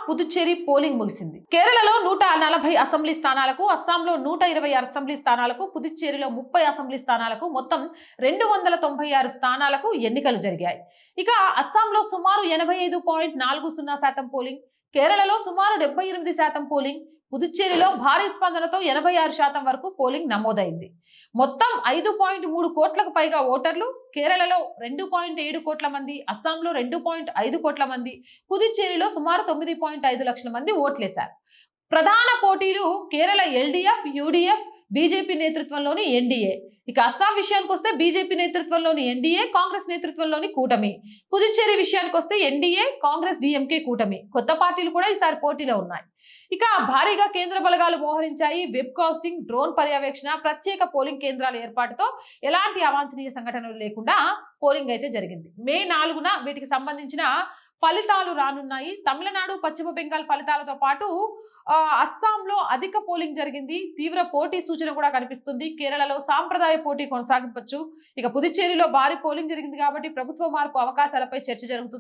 Puducherry polling ముగిసింది. కేరళలో 140 assembly స్థానాలకు, అస్సాంలో 120 అసెంబ్లీ స్థానాలకు, పుదుచ్చేరిలో 30 అసెంబ్లీ స్థానాలకు మొత్తం 296 స్థానాలకు ఎన్నికలు జరిగాయి. ఇక అస్సాంలో సుమారు 85.40% పోలింగ్, కేరళలో సుమారు 78% పోలింగ్, పుదుచ్చేరిలో భారీ స్పందనతో 86% వరకు పోలింగ్ నమోదైంది. మొత్తం 5.3 కోట్లకు పైగా ఓటర్లు, కేరళలో 2.7 కోట్ల మంది, అస్సాంలో 2.5 కోట్ల మంది, పుదుచ్చేరిలో సుమారు 9.5 లక్షల మంది ఓట్లేశారు. ప్రధాన పోటీలు కేరళ ఎల్డీఎఫ్, యూడీఎఫ్, బీజేపీ నేతృత్వంలోని ఎన్డీఏ. ఇక అస్సాం విషయానికి వస్తే బీజేపీ నేతృత్వంలోని ఎన్డీఏ, కాంగ్రెస్ నేతృత్వంలోని కూటమి. పుదుచ్చేరి విషయానికి వస్తే ఎన్డీఏ, కాంగ్రెస్, డీఎంకే కూటమి. కొత్త పార్టీలు కూడా ఈసారి పోటీలో ఉన్నాయి. ఇక భారీగా కేంద్ర బలగాలు మోహరించాయి. వెబ్ కాస్టింగ్, డ్రోన్ పర్యవేక్షణ, ప్రత్యేక పోలింగ్ కేంద్రాల ఏర్పాటుతో ఎలాంటి అవాంఛనీయ సంఘటనలు లేకుండా పోలింగ్ అయితే జరిగింది. మే 4న వీటికి సంబంధించిన ఫలితాలు రానున్నాయి. తమిళనాడు, పశ్చిమ బెంగాల్ ఫలితాలతో పాటు అస్సాంలో అధిక పోలింగ్ జరిగింది. తీవ్ర పోటీ సూచన కూడా కనిపిస్తుంది. కేరళలో సాంప్రదాయ పోటీ కొనసాగించవచ్చు. ఇక పుదుచ్చేరిలో భారీ పోలింగ్ జరిగింది కాబట్టి ప్రభుత్వ మార్పు అవకాశాలపై చర్చ జరుగుతుంది.